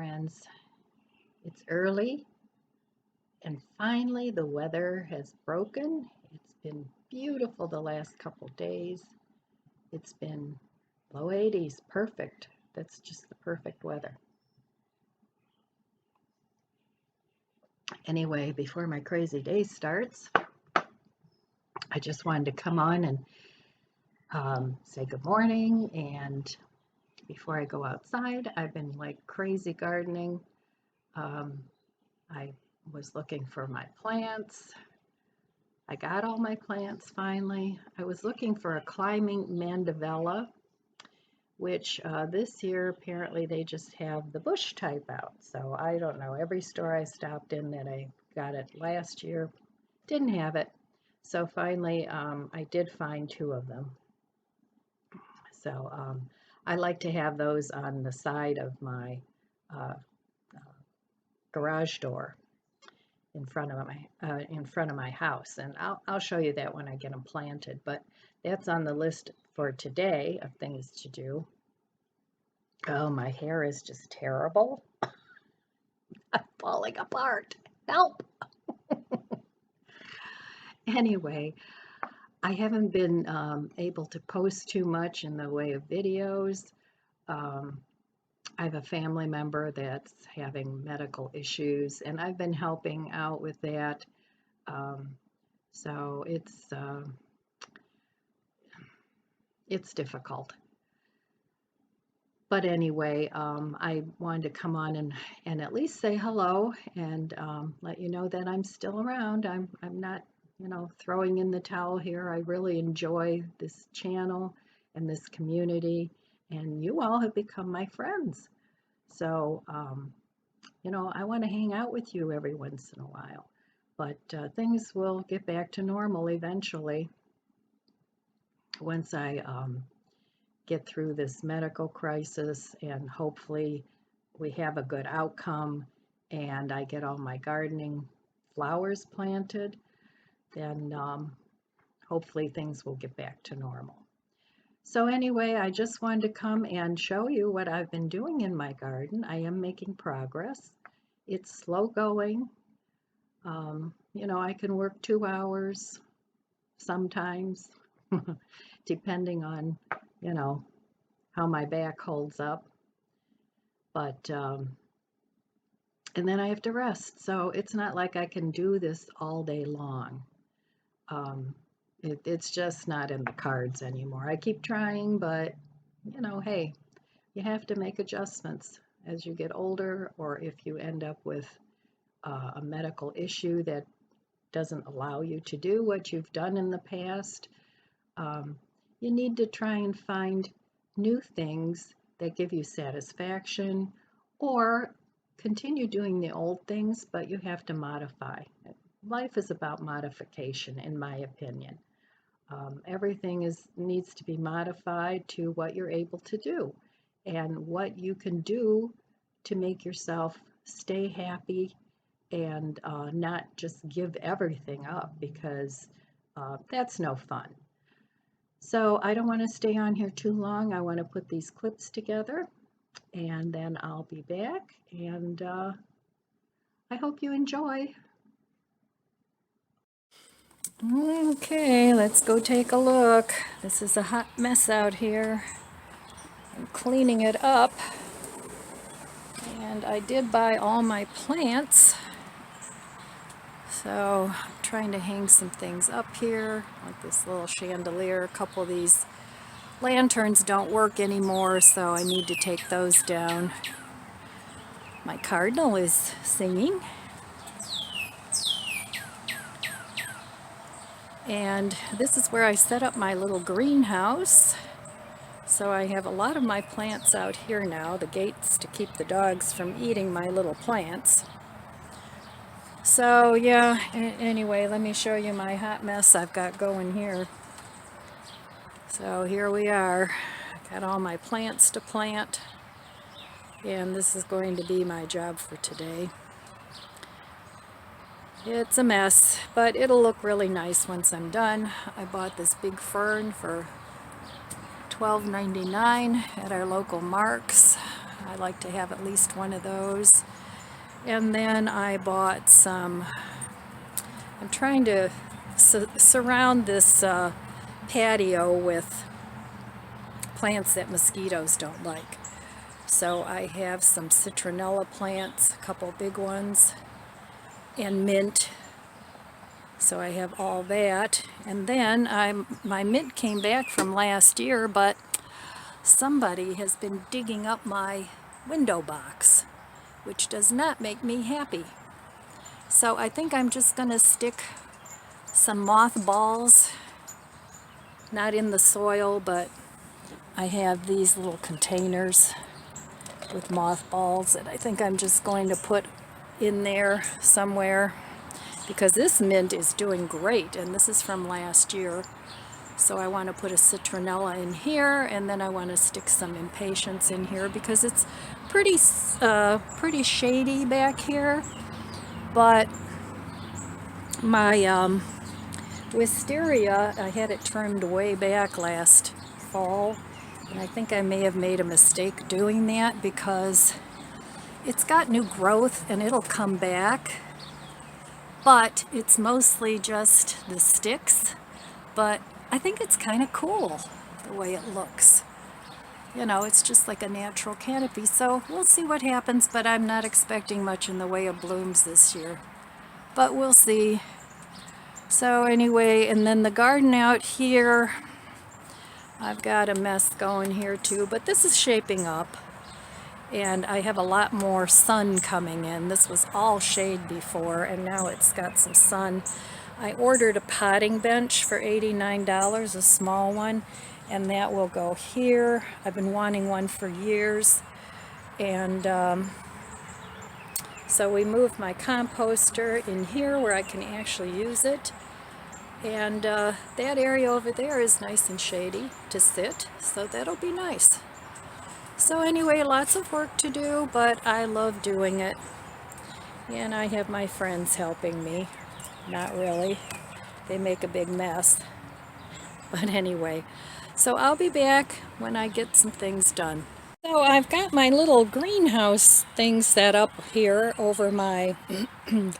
friends. It's early and finally the weather has broken. It's been beautiful the last couple days. It's been low 80s, perfect. That's just the perfect weather. Anyway, before my crazy day starts, I just wanted to come on and say good morning. And before I go outside, I've been like crazy gardening. I was looking for my plants. I got all my plants finally. I was looking for a climbing mandevilla, which this year apparently they just have the bush type out. So I don't know. Every store I stopped in that I got it last year didn't have it. So finally I did find two of them. So I like to have those on the side of my uh, garage door in front of my house, and I'll show you that when I get them planted. But that's on the list for today of things to do. Oh, my hair is just terrible. I'm falling apart. Help! Anyway, I haven't been able to post too much in the way of videos. I have a family member that's having medical issues, and I've been helping out with that. So it's difficult. But anyway, I wanted to come on and at least say hello and let you know that I'm still around. I'm not, throwing in the towel here. I really enjoy this channel and this community, and you all have become my friends. So, I want to hang out with you every once in a while. But things will get back to normal eventually once I get through this medical crisis, and hopefully we have a good outcome and I get all my gardening flowers planted, then hopefully things will get back to normal. So anyway, I just wanted to come and show you what I've been doing in my garden. I am making progress. It's slow going. I can work 2 hours sometimes, depending on, how my back holds up. But, and then I have to rest. So it's not like I can do this all day long. It's just not in the cards anymore. I keep trying, but, hey, you have to make adjustments as you get older, or if you end up with a medical issue that doesn't allow you to do what you've done in the past. You need to try and find new things that give you satisfaction, or continue doing the old things, but you have to modify. Life is about modification, in my opinion. Everything needs to be modified to what you're able to do and what you can do to make yourself stay happy and not just give everything up, because that's no fun. So I don't want to stay on here too long. I want to put these clips together and then I'll be back, and I hope you enjoy. Okay, let's go take a look. This is a hot mess out here. I'm cleaning it up, and I did buy all my plants. So I'm trying to hang some things up here, like this little chandelier. A couple of these lanterns don't work anymore, so I need to take those down. My cardinal is singing. And this is where I set up my little greenhouse. So I have a lot of my plants out here now, the gates to keep the dogs from eating my little plants. So yeah, anyway, let me show you my hot mess I've got going here. So here we are. Got all my plants to plant, and this is going to be my job for today. It's a mess, but it'll look really nice once I'm done. I bought this big fern for $12.99 at our local Marks. I like to have at least one of those. And then I bought some, I'm trying to surround this patio with plants that mosquitoes don't like. So I have some citronella plants, a couple big ones, and mint. So I have all that. And then my mint came back from last year, but somebody has been digging up my window box, which does not make me happy. So I think I'm just going to stick some mothballs, not in the soil, but I have these little containers with mothballs that I think I'm just going to put in there somewhere, because this mint is doing great, and this is from last year. So I want to put a citronella in here, and then I want to stick some impatiens in here because it's pretty shady back here. But my wisteria, I had it trimmed way back last fall, and I think I may have made a mistake doing that because it's got new growth and it'll come back, but it's mostly just the sticks. But I think it's kind of cool the way it looks. You know, it's just like a natural canopy, so we'll see what happens, but I'm not expecting much in the way of blooms this year. But we'll see. So anyway, and then the garden out here, I've got a mess going here too, but this is shaping up. And I have a lot more sun coming in. This was all shade before, and now it's got some sun. I ordered a potting bench for $89, a small one, and that will go here. I've been wanting one for years. And so we moved my composter in here where I can actually use it. And that area over there is nice and shady to sit, so that'll be nice. So anyway, lots of work to do, but I love doing it. And I have my friends helping me. Not really. They make a big mess. But anyway, so I'll be back when I get some things done. So I've got my little greenhouse thing set up here over my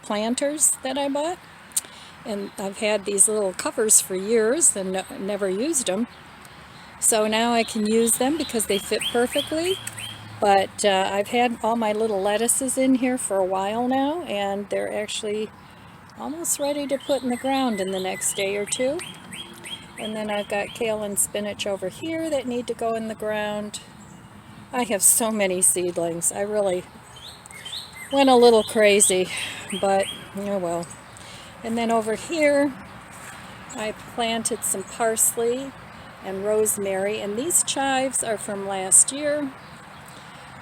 planters that I bought. And I've had these little covers for years and never used them. So now I can use them because they fit perfectly. But I've had all my little lettuces in here for a while now, and they're actually almost ready to put in the ground in the next day or two. And then I've got kale and spinach over here that need to go in the ground. I have so many seedlings. I really went a little crazy, but oh well. And then over here, I planted some parsley and rosemary, and these chives are from last year.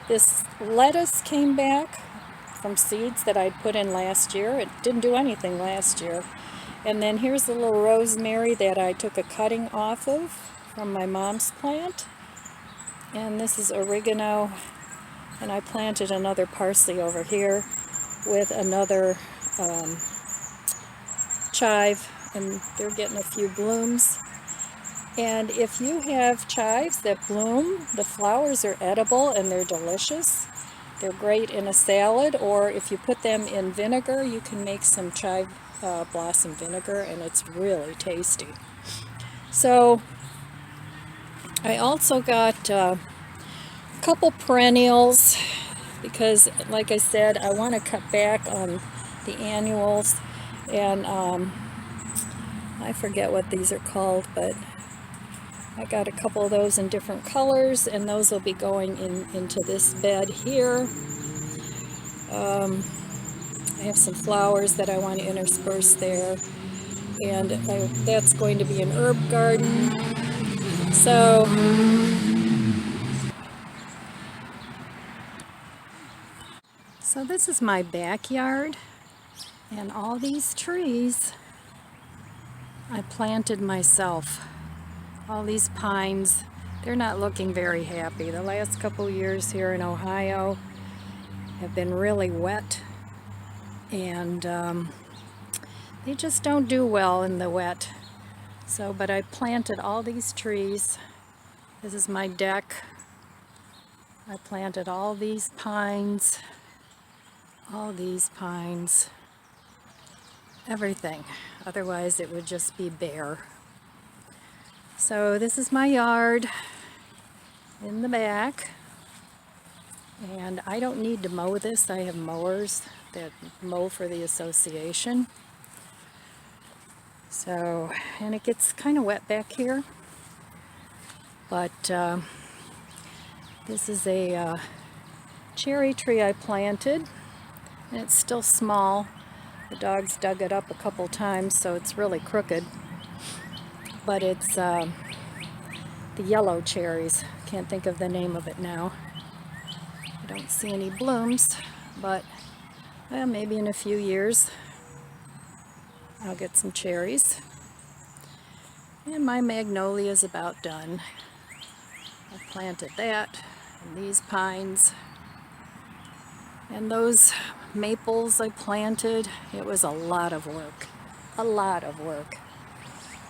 This lettuce came back from seeds that I'd put in last year. It didn't do anything last year. And then here's the little rosemary that I took a cutting off of from my mom's plant. And this is oregano, and I planted another parsley over here with another chive, and they're getting a few blooms. And if you have chives that bloom, the flowers are edible and they're delicious. They're great in a salad, or if you put them in vinegar, you can make some chive blossom vinegar, and it's really tasty. So I also got a couple perennials because, like I said, I want to cut back on the annuals, and I forget what these are called, but I got a couple of those in different colors, and those will be going into this bed here. I have some flowers that I want to intersperse there, and that's going to be an herb garden. So this is my backyard, and all these trees I planted myself. All these pines, they're not looking very happy. The last couple years here in Ohio have been really wet, and they just don't do well in the wet. So, but I planted all these trees. This is my deck, I planted all these pines, everything. Otherwise it would just be bare. So this is my yard in the back. And I don't need to mow this. I have mowers that mow for the association. So, and it gets kind of wet back here. But this is a cherry tree I planted. And it's still small. The dogs dug it up a couple times, so it's really crooked. But it's the yellow cherries. Can't think of the name of it now. I don't see any blooms, but maybe in a few years I'll get some cherries. And my magnolia is about done. I planted that, and these pines, and those maples I planted. It was a lot of work,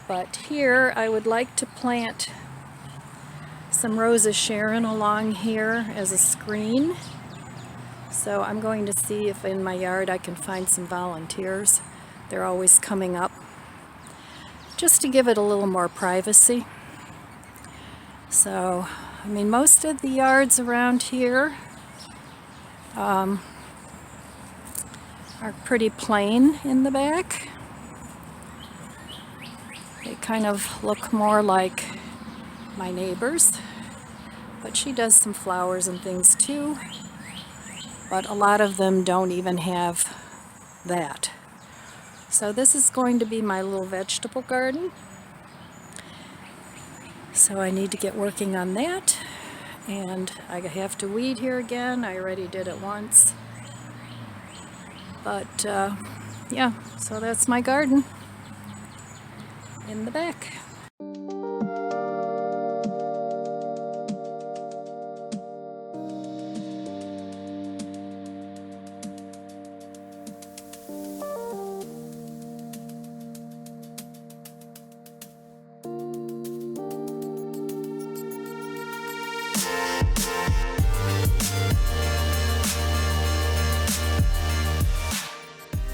But here I would like to plant some Rosa Sharon along here as a screen. So I'm going to see if in my yard I can find some volunteers. They're always coming up, just to give it a little more privacy. So, I mean, most of the yards around here are pretty plain in the back. They kind of look more like my neighbor's, but she does some flowers and things too, but a lot of them don't even have that. So this is going to be my little vegetable garden, so I need to get working on that. And I have to weed here again. I already did it once, but yeah, so that's my garden in the back.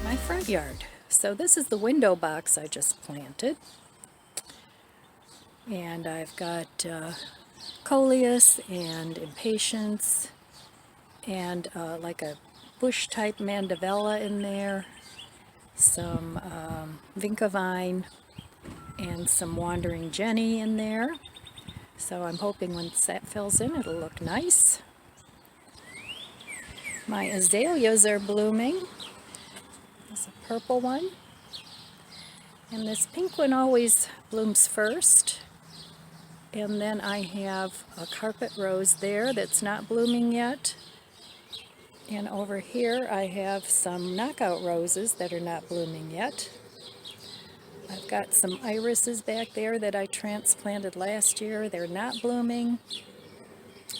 My front yard. So this is the window box I just planted. And I've got coleus and impatiens and like a bush type mandevilla in there, some vinca vine, and some wandering jenny in there. So I'm hoping once that fills in it'll look nice. My azaleas are blooming. There's a purple one. And this pink one always blooms first. And then I have a carpet rose there that's not blooming yet. And over here I have some knockout roses that are not blooming yet. I've got some irises back there that I transplanted last year. They're not blooming.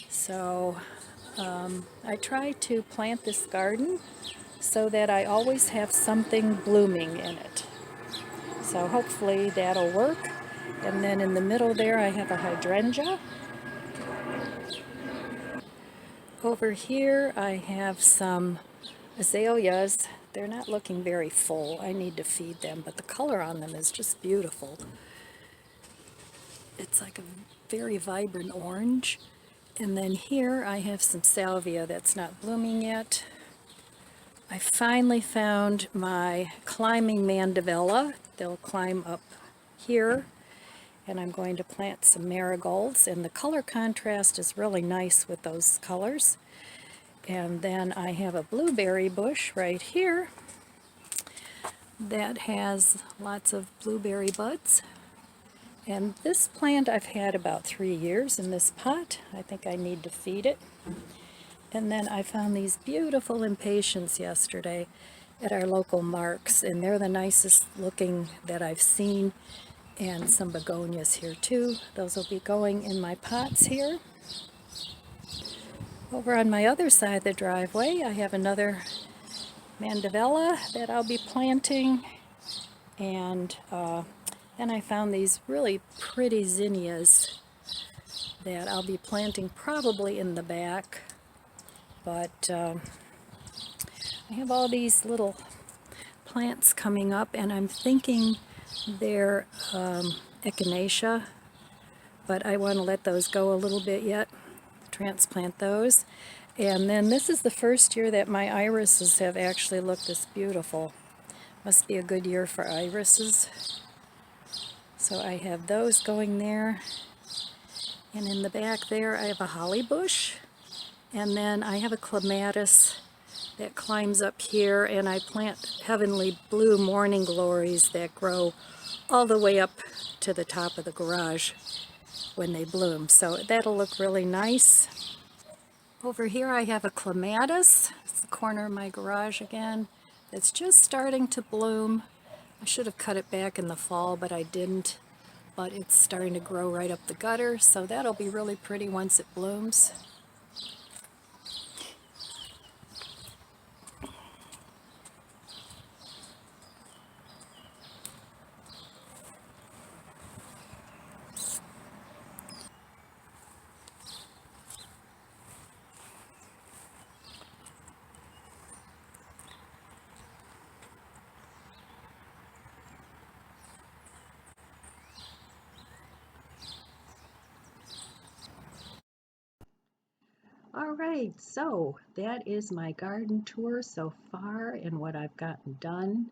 So I try to plant this garden so that I always have something blooming in it. So hopefully that'll work. And then in the middle there I have a hydrangea. Over here I have some azaleas. They're not looking very full. I need to feed them, but the color on them is just beautiful. It's like a very vibrant orange. And then here I have some salvia that's not blooming yet. I finally found my climbing mandevilla. They'll climb up here. And I'm going to plant some marigolds, and the color contrast is really nice with those colors. And then I have a blueberry bush right here that has lots of blueberry buds. And this plant I've had about 3 years in this pot. I think I need to feed it. And then I found these beautiful impatiens yesterday at our local Marks, and they're the nicest looking that I've seen. And some begonias here too. Those will be going in my pots here. Over on my other side of the driveway I have another mandevilla that I'll be planting. And then I found these really pretty zinnias that I'll be planting probably in the back, but I have all these little plants coming up, and I'm thinking they're echinacea, but I want to let those go a little bit yet, transplant those. And then this is the first year that my irises have actually looked this beautiful. Must be a good year for irises. So I have those going there. And in the back there I have a holly bush. And then I have a clematis that climbs up here, and I plant heavenly blue morning glories that grow all the way up to the top of the garage when they bloom. So that'll look really nice. Over here I have a clematis. It's the corner of my garage again. It's just starting to bloom. I should have cut it back in the fall, but I didn't. But it's starting to grow right up the gutter, so that'll be really pretty once it blooms. All right, so that is my garden tour so far and what I've gotten done.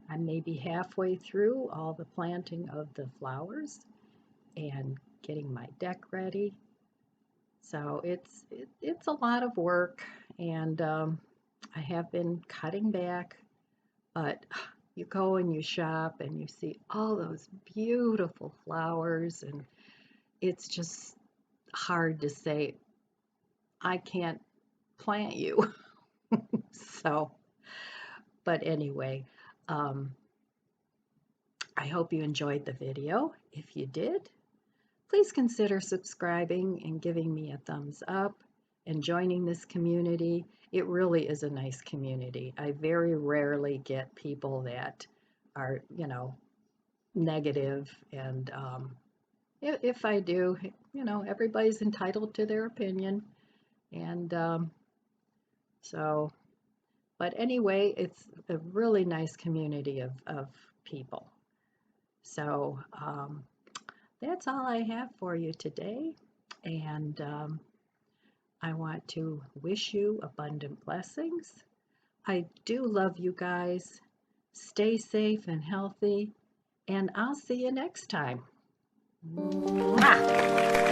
I'm maybe halfway through all the planting of the flowers and getting my deck ready. So it's a lot of work, and I have been cutting back, but you go and you shop and you see all those beautiful flowers, and it's just hard to say, I can't plant you. So, but anyway, um, I hope you enjoyed the video. If you did, please consider subscribing and giving me a thumbs up and joining this community. It really is a nice community. I very rarely get people that are, negative, and if I do, everybody's entitled to their opinion, and so, but anyway, it's a really nice community of people. So that's all I have for you today, and I want to wish you abundant blessings. I do love you guys. Stay safe and healthy, and I'll see you next time. Mwah!